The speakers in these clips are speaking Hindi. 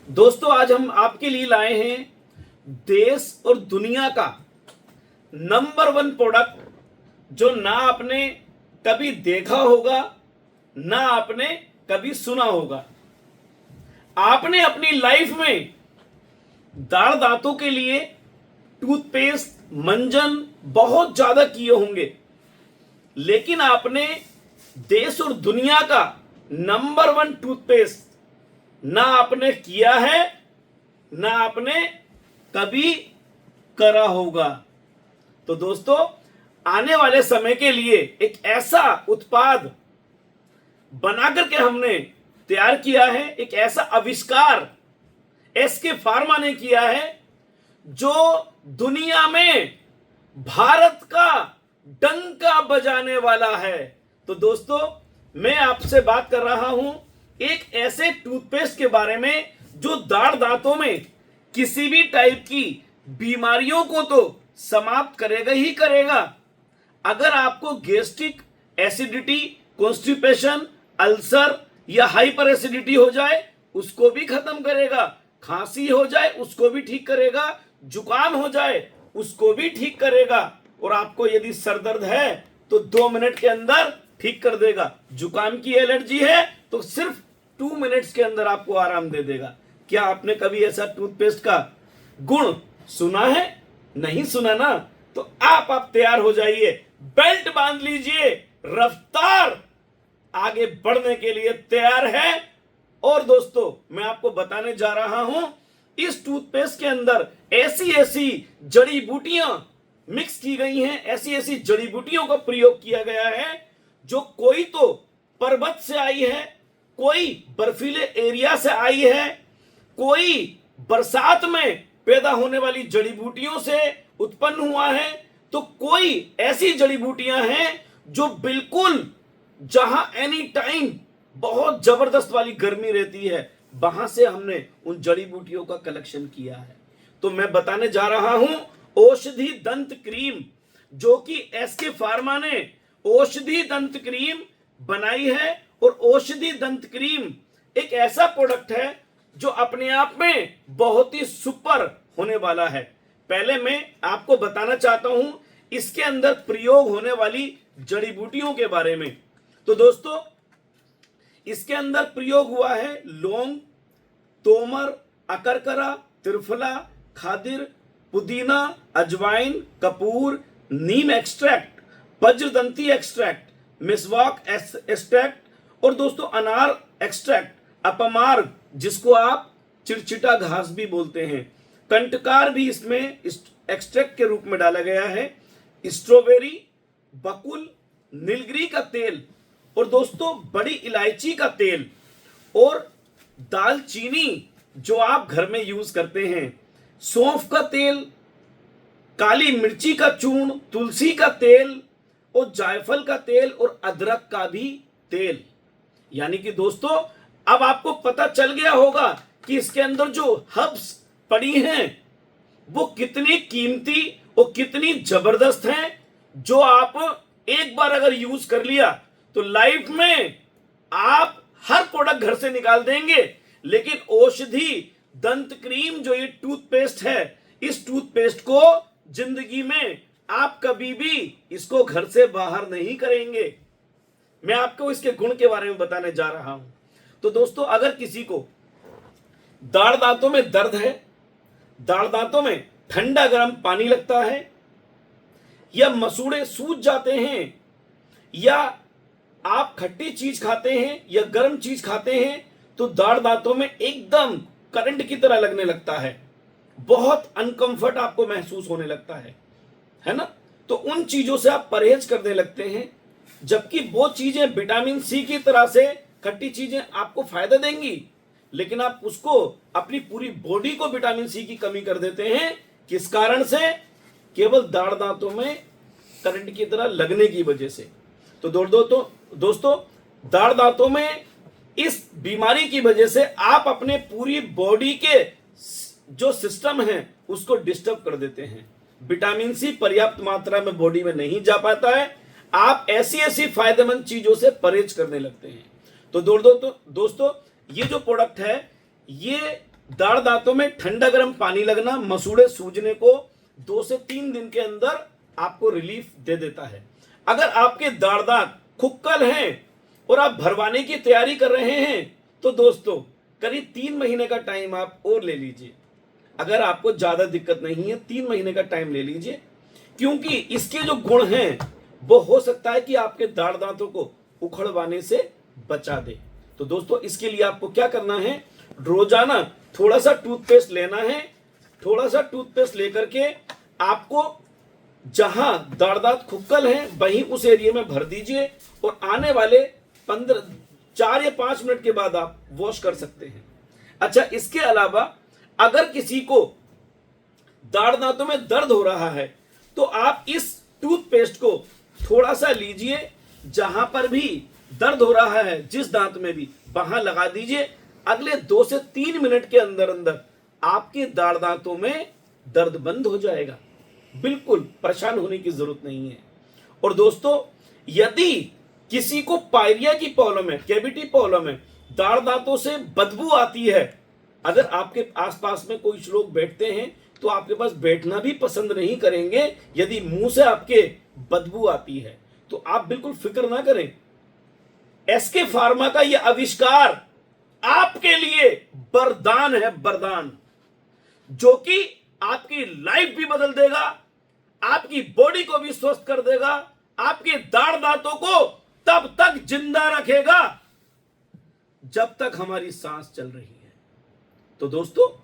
दोस्तों आज हम आपके लिए लाए हैं देश और दुनिया का नंबर 1 प्रोडक्ट जो ना आपने कभी देखा होगा ना आपने कभी सुना होगा। आपने अपनी लाइफ में दाढ़ दांतों के लिए टूथपेस्ट मंजन बहुत ज्यादा किए होंगे, लेकिन आपने देश और दुनिया का नंबर 1 टूथपेस्ट ना आपने किया है ना आपने कभी करा होगा। तो दोस्तों आने वाले समय के लिए एक ऐसा उत्पाद बनाकर के हमने तैयार किया है, एक ऐसा आविष्कार एसके फार्मा ने किया है जो दुनिया में भारत का डंका बजाने वाला है। तो दोस्तों मैं आपसे बात कर रहा हूं एक ऐसे टूथपेस्ट के बारे में जो दाढ़ दांतों में किसी भी टाइप की बीमारियों को तो समाप्त करेगा ही करेगा। अगर आपको गैस्ट्रिक एसिडिटी, कॉन्स्टिपेशन, अल्सर या हाइपर एसिडिटी हो जाए उसको भी खत्म करेगा, खांसी हो जाए उसको भी ठीक करेगा, जुकाम हो जाए उसको भी ठीक करेगा, और आपको यदि सर दर्द है तो 2 मिनट के अंदर ठीक कर देगा। जुकाम की एलर्जी है तो सिर्फ 2 मिनट्स के अंदर आपको आराम दे देगा। क्या आपने कभी ऐसा टूथपेस्ट का गुण सुना है? नहीं सुना ना? तो आप तैयार हो जाइए, बेल्ट बांध लीजिए, रफ्तार आगे बढ़ने के लिए तैयार है। और दोस्तों मैं आपको बताने जा रहा हूं इस टूथपेस्ट के अंदर ऐसी ऐसी जड़ी बूटियां मिक्स की गई हैं, ऐसी ऐसी जड़ी बूटियों का प्रयोग किया गया है जो कोई तो पर्वत से आई है, कोई बर्फीले एरिया से आई है, कोई बरसात में पैदा होने वाली जड़ी बूटियों से उत्पन्न हुआ है, तो कोई ऐसी जड़ी बूटियां हैं जो बिल्कुल जहां एनी टाइम बहुत जबरदस्त वाली गर्मी रहती है वहां से हमने उन जड़ी बूटियों का कलेक्शन किया है। तो मैं बताने जा रहा हूं औषधि दंत क्रीम, जो कि एसके फार्मा ने औषधि दंत क्रीम बनाई है। और औषधि दंत क्रीम एक ऐसा प्रोडक्ट है जो अपने आप में बहुत ही सुपर होने वाला है। पहले मैं आपको बताना चाहता हूं इसके अंदर प्रयोग होने वाली जड़ी बूटियों के बारे में। तो दोस्तों इसके अंदर प्रयोग हुआ है लौंग, तोमर, अकरकरा, त्रिफला, खादिर, पुदीना, अजवाइन, कपूर, नीम एक्सट्रैक्ट, वज्रदंती एक्सट्रैक्ट, मिसवाक एक्सट्रैक्ट, और दोस्तों अनार एक्सट्रैक्ट, अपमार्ग जिसको आप चिड़चिटा घास भी बोलते हैं, कंटकार भी इसमें एक्सट्रैक्ट के रूप में डाला गया है, स्ट्रॉबेरी, बकुल, नीलगिरी का तेल, और दोस्तों बड़ी इलायची का तेल, और दालचीनी जो आप घर में यूज करते हैं, सौंफ का तेल, काली मिर्ची का चूर्ण, तुलसी का तेल, और जायफल का तेल, और अदरक का भी तेल। यानी कि दोस्तों अब आपको पता चल गया होगा कि इसके अंदर जो हर्ब्स पड़ी हैं वो कितनी कीमती और कितनी जबरदस्त हैं, जो आप एक बार अगर यूज कर लिया तो लाइफ में आप हर प्रोडक्ट घर से निकाल देंगे, लेकिन औषधि दंत क्रीम जो ये टूथपेस्ट है, इस टूथपेस्ट को जिंदगी में आप कभी भी इसको घर से बाहर नहीं करेंगे। मैं आपको इसके गुण के बारे में बताने जा रहा हूं। तो दोस्तों अगर किसी को दाढ़ दांतों में दर्द है, दाढ़ दांतों में ठंडा गर्म पानी लगता है, या मसूड़े सूज जाते हैं, या आप खट्टी चीज खाते हैं या गर्म चीज खाते हैं तो दाढ़ दांतों में एकदम करंट की तरह लगने लगता है, बहुत अनकंफर्ट आपको महसूस होने लगता है ना? तो उन चीजों से आप परहेज करने लगते हैं, जबकि वो चीजें विटामिन सी की तरह से खट्टी चीजें आपको फायदा देंगी, लेकिन आप उसको अपनी पूरी बॉडी को विटामिन सी की कमी कर देते हैं। किस कारण से? केवल दाढ़ दांतों में करंट की तरह लगने की वजह से। तो दोस्तों दाढ़ दांतों में इस बीमारी की वजह से आप अपने पूरी बॉडी के जो सिस्टम है उसको डिस्टर्ब कर देते हैं। विटामिन सी पर्याप्त मात्रा में बॉडी में नहीं जा पाता है, आप ऐसी ऐसी फायदेमंद चीजों से परहेज करने लगते हैं। तो दोस्तों ये जो प्रोडक्ट है ये दाढ़ दांतों में ठंडा गर्म पानी लगना मसूड़े सूजने को 2 से 3 दिन के अंदर आपको रिलीफ दे देता है। अगर आपके दाढ़ दांत खुक्कल हैं और आप भरवाने की तैयारी कर रहे हैं तो दोस्तों करीब 3 महीने का टाइम आप और ले लीजिए। अगर आपको ज्यादा दिक्कत नहीं है 3 महीने का टाइम ले लीजिए, क्योंकि इसके जो गुण हैं वो हो सकता है कि आपके दाढ़ दांतों को उखड़वाने से बचा दे। तो दोस्तों इसके लिए आपको क्या करना है, रोजाना थोड़ा सा टूथपेस्ट लेना है। थोड़ा सा टूथपेस्ट लेकर के आपको जहां दाढ़ दांत खुक्कल है वहीं उस एरिया में भर दीजिए और आने वाले 4 या 5 मिनट के बाद आप वॉश कर सकते हैं। अच्छा, इसके अलावा अगर किसी को दाढ़ दांतों में दर्द हो रहा है तो आप इस टूथपेस्ट को थोड़ा सा लीजिए, जहां पर भी दर्द हो रहा है जिस दांत में भी वहां लगा दीजिए। अगले 2 से 3 मिनट के अंदर अंदर आपके दाढ़ दांतों में दर्द बंद हो जाएगा। बिल्कुल परेशान होने की जरूरत नहीं है। और दोस्तों यदि किसी को पायरिया की प्रॉब्लम है, कैविटी प्रॉब्लम है, दाढ़ दांतों से बदबू आती है, अगर आपके आसपास में कोई लोग बैठते हैं तो आपके पास बैठना भी पसंद नहीं करेंगे यदि मुंह से आपके बदबू आती है। तो आप बिल्कुल फिक्र ना करें, एसके फार्मा का यह आविष्कार आपके लिए वरदान है, वरदान, जो कि आपकी लाइफ भी बदल देगा, आपकी बॉडी को भी स्वस्थ कर देगा, आपके दाढ़ दांतों को तब तक जिंदा रखेगा जब तक हमारी सांस चल रही है। तो दोस्तों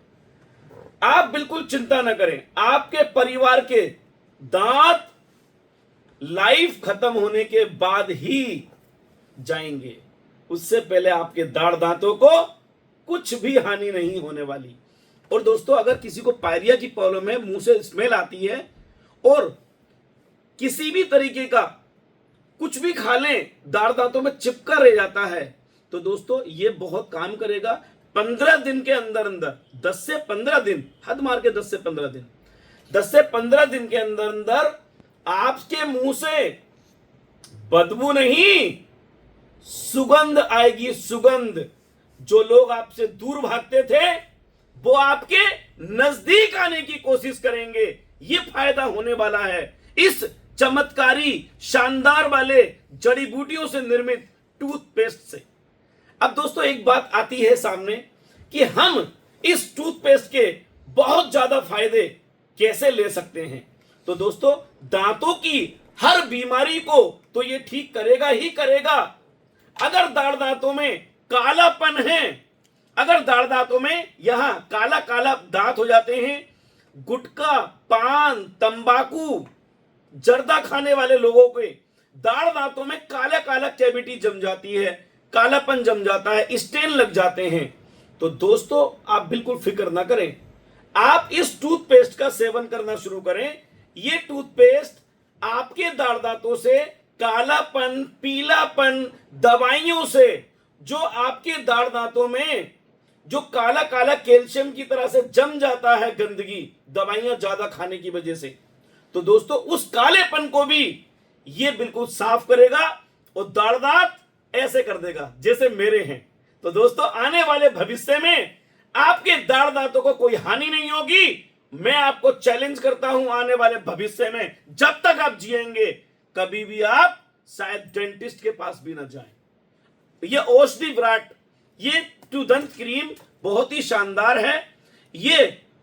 आप बिल्कुल चिंता न करें, आपके परिवार के दांत लाइफ खत्म होने के बाद ही जाएंगे, उससे पहले आपके दाढ़ दांतों को कुछ भी हानि नहीं होने वाली। और दोस्तों अगर किसी को पायरिया की प्रॉब्लम है, मुंह से स्मेल आती है और किसी भी तरीके का कुछ भी खा लें दाढ़ दांतों में चिपका रह जाता है, तो दोस्तों ये बहुत काम करेगा। 15 दिन के अंदर अंदर 10 से 15 दिन, हद मार के 10 से 15 दिन, 10 से 15 दिन के अंदर अंदर आपके मुंह से बदबू नहीं सुगंध आएगी, सुगंध। जो लोग आपसे दूर भागते थे वो आपके नजदीक आने की कोशिश करेंगे। ये फायदा होने वाला है इस चमत्कारी शानदार वाले जड़ी बूटियों से निर्मित टूथपेस्ट से। अब दोस्तों एक बात आती है सामने कि हम इस टूथपेस्ट के बहुत ज्यादा फायदे कैसे ले सकते हैं। तो दोस्तों दांतों की हर बीमारी को तो ये ठीक करेगा ही करेगा। अगर दाढ़ दांतों में कालापन है, अगर दाढ़ दांतों में यहां काला काला दांत हो जाते हैं, गुटखा, पान, तंबाकू, जर्दा खाने वाले लोगों के दाढ़ दांतों में काला काला कैविटी जम जाती है, कालापन जम जाता है, स्टेन लग जाते हैं, तो दोस्तों आप बिल्कुल फिक्र ना करें, आप इस टूथपेस्ट का सेवन करना शुरू करें। ये टूथपेस्ट आपके दाढ़ दांतों से कालापन, पीलापन, दवाइयों से जो आपके दाढ़ दांतों में जो काला काला कैल्शियम की तरह से जम जाता है गंदगी दवाइयां ज्यादा खाने की वजह से, तो दोस्तों उस कालेपन को भी ये बिल्कुल साफ करेगा और दाढ़ दांत ऐसे कर देगा जैसे मेरे हैं। तो दोस्तों आने वाले भविष्य में आपके दाढ़ दांतों को कोई हानि नहीं होगी। मैं आपको चैलेंज करता हूं, आने वाले भविष्य में जब तक आप जिएंगे कभी भी आप शायद डेंटिस्ट के पास भी ना जाएं। ये औषधि विराट, ये दंत क्रीम बहुत ही शानदार है। ये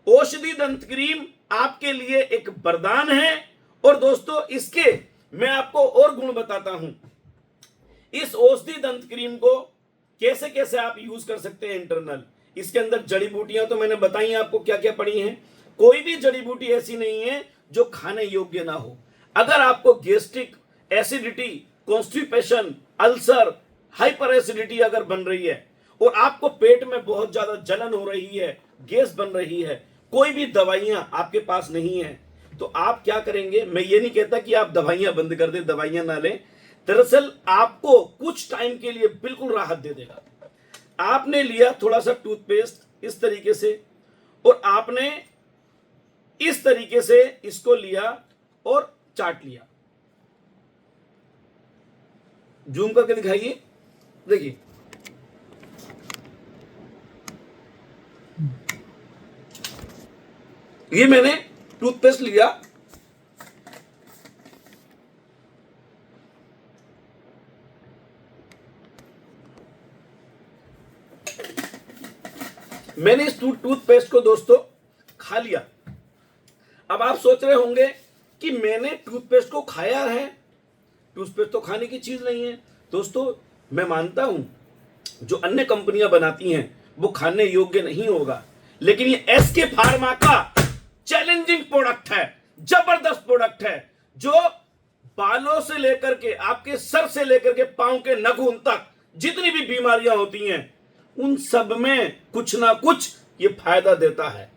औषधि दंत क्रीम आपके लिए एक वरदान है। और दोस्तों इसके मैं आपको और गुण बताता हूं। इस औषधि दंत क्रीम को कैसे कैसे आप यूज कर सकते हैं इंटरनल। इसके अंदर जड़ी बूटियां तो मैंने बताई आपको क्या क्या पड़ी हैं। कोई भी जड़ी बूटी ऐसी नहीं है जो खाने योग्य ना हो। अगर आपको gastric, acidity, constipation, ulcer, hyper acidity अगर बन रही है और आपको पेट में बहुत ज्यादा जलन हो रही है, गैस बन रही है, कोई भी दवाइयां आपके पास नहीं है, तो आप क्या करेंगे। मैं ये नहीं कहता कि आप दवाइयां बंद कर दें, दवाइयां ना लें। दरअसल आपको कुछ टाइम के लिए बिल्कुल राहत दे देगा। आपने लिया थोड़ा सा टूथपेस्ट इस तरीके से और आपने इस तरीके से इसको लिया और चाट लिया। जूम करके दिखाइए, देखिए ये मैंने टूथपेस्ट लिया, मैंने इस टूथपेस्ट को दोस्तों खा लिया। अब आप सोच रहे होंगे कि मैंने टूथपेस्ट को खाया है, टूथपेस्ट तो खाने की चीज नहीं है। दोस्तों मैं मानता हूं जो अन्य कंपनियां बनाती हैं वो खाने योग्य नहीं होगा, लेकिन ये एसके फार्मा का चैलेंजिंग प्रोडक्ट है, जबरदस्त प्रोडक्ट है, जो बालों से लेकर के आपके सर से लेकर के पांव के नखून तक जितनी भी बीमारियां होती हैं उन सब में कुछ ना कुछ ये फायदा देता है।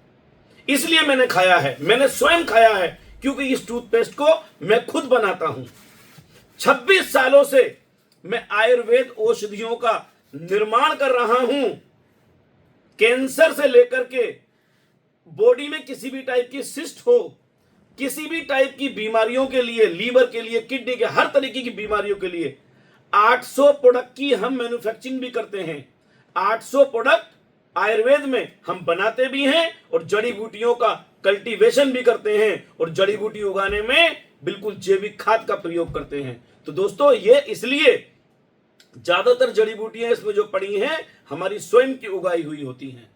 इसलिए मैंने खाया है, मैंने स्वयं खाया है, क्योंकि इस टूथपेस्ट को मैं खुद बनाता हूं। 26 सालों से मैं आयुर्वेद औषधियों का निर्माण कर रहा हूं। कैंसर से लेकर के बॉडी में किसी भी टाइप की सिस्ट हो, किसी भी टाइप की बीमारियों के लिए, लीवर के लिए, किडनी के, हर तरीके की बीमारियों के लिए 800 प्रोडक्ट की हम मैन्युफैक्चरिंग भी करते हैं। 800 प्रोडक्ट आयुर्वेद में हम बनाते भी हैं और जड़ी बूटियों का कल्टीवेशन भी करते हैं और जड़ी बूटी उगाने में बिल्कुल जैविक खाद का प्रयोग करते हैं। तो दोस्तों ये इसलिए ज्यादातर जड़ी बूटियां इसमें जो पड़ी हैं हमारी स्वयं की उगाई हुई होती हैं।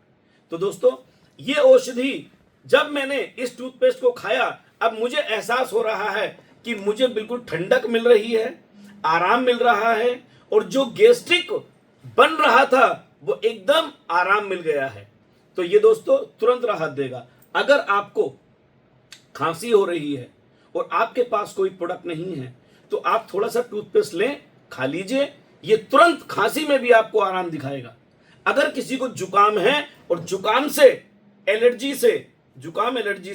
तो दोस्तों ये औषधि जब मैंने इस टूथपेस्ट को खाया, अब मुझे एहसास हो रहा है कि मुझे बिल्कुल ठंडक मिल रही है, आराम मिल रहा है, और जो गैस्ट्रिक बन रहा था वो एकदम आराम मिल गया है। तो ये दोस्तों तुरंत राहत देगा। अगर आपको खांसी हो रही है और आपके पास कोई प्रोडक्ट नहीं है तो आप थोड़ा सा टूथपेस्ट लें, खा लीजिए, ये तुरंत खांसी में भी आपको आराम दिखाएगा। अगर किसी को जुकाम है और जुकाम एलर्जी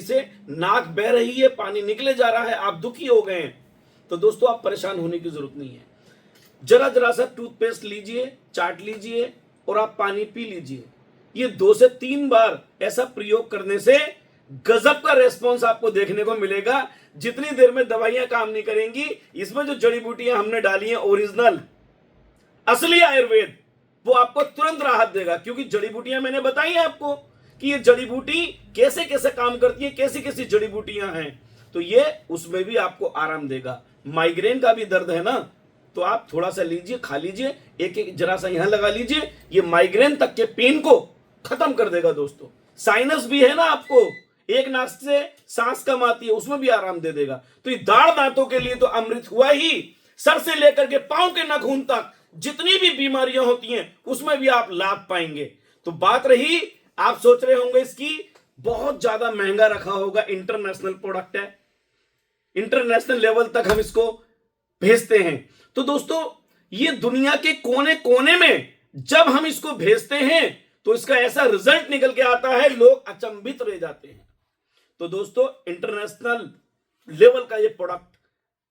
से नाक बह रही है, पानी निकले जा रहा है, आप दुखी हो गए हैं, तो दोस्तों आप परेशान होने की जरूरत नहीं है। जरा सा टूथपेस्ट लीजिए, चाट लीजिए और आप पानी पी लीजिए। ये 2 से 3 बार ऐसा प्रयोग करने से गजब का रेस्पॉन्स आपको देखने को मिलेगा। जितनी देर में दवाइयां काम नहीं करेंगी, इसमें जो जड़ी बूटियां हमने डाली हैं ओरिजिनल असली आयुर्वेद, वो आपको तुरंत राहत देगा। क्योंकि जड़ी बूटियां मैंने बताई है आपको कि ये जड़ी बूटी कैसे कैसे काम करती है, कैसी कैसी जड़ी बूटियां हैं, तो ये उसमें भी आपको आराम देगा। माइग्रेन का भी दर्द है ना, तो आप थोड़ा सा लीजिए, खा लीजिए, एक जरा सा यहां लगा लीजिए, ये माइग्रेन तक के पेन को खत्म कर देगा। दोस्तों साइनस भी है ना, आपको एक नाक से सांस कम आती है, उसमें भी आराम दे देगा। तो ये दाढ़ दांतों के लिए तो अमृत हुआ ही। सर से लेकर के पांव के नाखून तक जितनी भी बीमारियां होती हैं उसमें भी आप लाभ पाएंगे। तो बात रही, आप सोच रहे होंगे इसकी बहुत ज्यादा महंगा रखा होगा, इंटरनेशनल प्रोडक्ट है, इंटरनेशनल लेवल तक हम इसको भेजते हैं। तो दोस्तों ये दुनिया के कोने कोने में जब हम इसको भेजते हैं तो इसका ऐसा रिजल्ट निकल के आता है, लोग अचंभित रह जाते हैं। तो दोस्तों इंटरनेशनल लेवल का ये प्रोडक्ट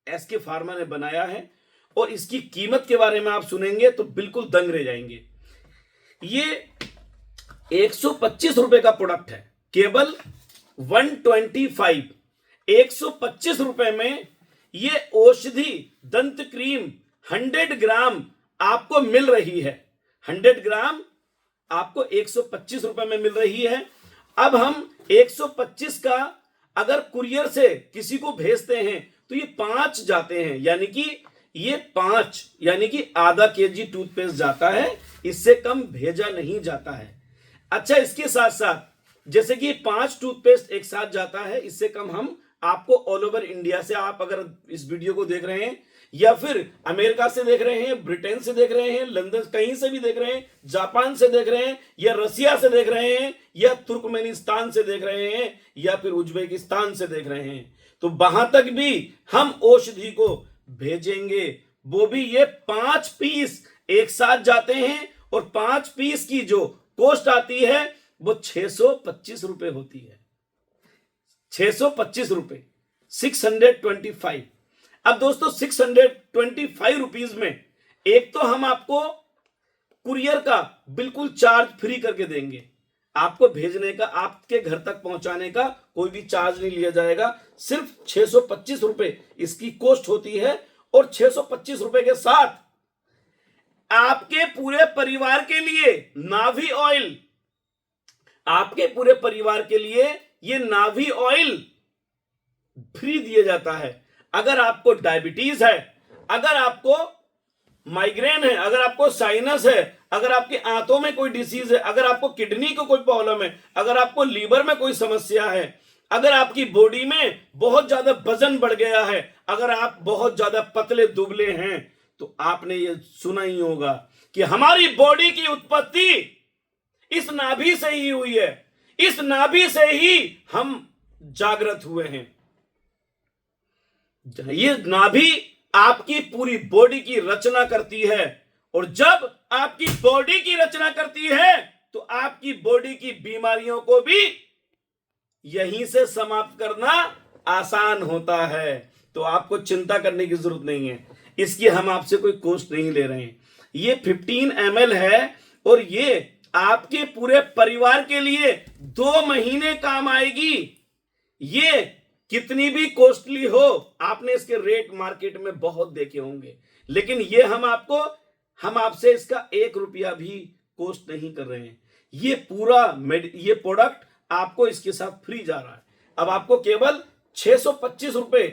एसके फार्मा ने बनाया है और इसकी कीमत के बारे में आप सुनेंगे तो बिल्कुल दंग रह जाएंगे। ये 125 रुपए का प्रोडक्ट है, केवल 125 रुपए में ये औषधि दंत क्रीम 100 ग्राम आपको मिल रही है। 100 ग्राम आपको 125 रुपए में मिल रही है। अब हम 125 का अगर कुरियर से किसी को भेजते हैं तो ये 5 जाते हैं, यानी कि ये 5 यानी कि आधा केजी टूथपेस्ट जाता है, इससे कम भेजा नहीं जाता है। अच्छा, इसके साथ साथ जैसे कि 5 टूथपेस्ट एक साथ जाता है, इससे कम हम आपको ऑल ओवर इंडिया से, आप अगर इस वीडियो को देख रहे हैं या फिर अमेरिका से देख रहे हैं, ब्रिटेन से देख रहे हैं, लंदन कहीं से भी देख रहे हैं, जापान से देख रहे हैं या रसिया से देख रहे हैं या तुर्कमेनिस्तान से देख रहे हैं या फिर उज्बेकिस्तान से देख रहे हैं, तो वहां तक भी हम औषधि को भेजेंगे। वो भी ये 5 पीस एक साथ जाते हैं और 5 पीस की जो कॉस्ट आती है वो 625 रुपए होती है। 625 रुपए, 625। अब दोस्तों 625 रुपीज में एक तो हम आपको कुरियर का बिल्कुल चार्ज फ्री करके देंगे, आपको भेजने का, आपके घर तक पहुंचाने का कोई भी चार्ज नहीं लिया जाएगा। सिर्फ 625 रुपए इसकी कॉस्ट होती है और 625 रुपए के साथ आपके पूरे परिवार के लिए नाभि ऑयल, आपके पूरे परिवार के लिए ये नाभि ऑयल फ्री दिया जाता है। अगर आपको डायबिटीज है, अगर आपको माइग्रेन है, अगर आपको साइनस है, अगर आपकी आंतों में कोई डिसीज है, अगर आपको किडनी को कोई प्रॉब्लम है, अगर आपको लीवर में कोई समस्या है, अगर आपकी बॉडी में बहुत ज्यादा वजन बढ़ गया है, अगर आप बहुत ज्यादा पतले दुबले हैं, तो आपने ये सुना ही होगा कि हमारी बॉडी की उत्पत्ति इस नाभि से ही हुई है, इस नाभि से ही हम जागृत हुए हैं। ये नाभि आपकी पूरी बॉडी की रचना करती है, और जब आपकी बॉडी की रचना करती है तो आपकी बॉडी की बीमारियों को भी यहीं से समाप्त करना आसान होता है। तो आपको चिंता करने की जरूरत नहीं है, इसकी हम आपसे कोई कॉस्ट नहीं ले रहे हैं। ये 15 ml है, और ये आपके पूरे परिवार के लिए 2 महीने काम आएगी। ये कितनी भी कॉस्टली हो, आपने इसके रेट मार्केट में बहुत देखे होंगे, लेकिन ये हम आपसे इसका 1 रुपया भी कॉस्ट नहीं कर रहे हैं। ये ये प्रोडक्ट आपको इसके साथ फ्री जा रहा है। अब आपको केवल 625 रुपए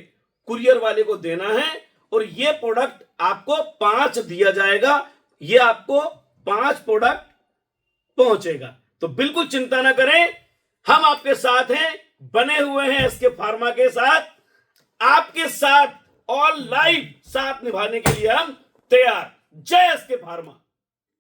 कुरियर वाले को देना है, और ये प्रोडक्ट आपको 5 दिया जाएगा। ये आपको 5 प्रोडक्ट पहुंचेगा। तो बिल्कुल चिंता ना करें, हम आपके साथ हैं, बने हुए हैं एसके फार्मा के साथ, आपके साथ ऑल लाइफ साथ निभाने के लिए हम तैयार। जय एसके फार्मा।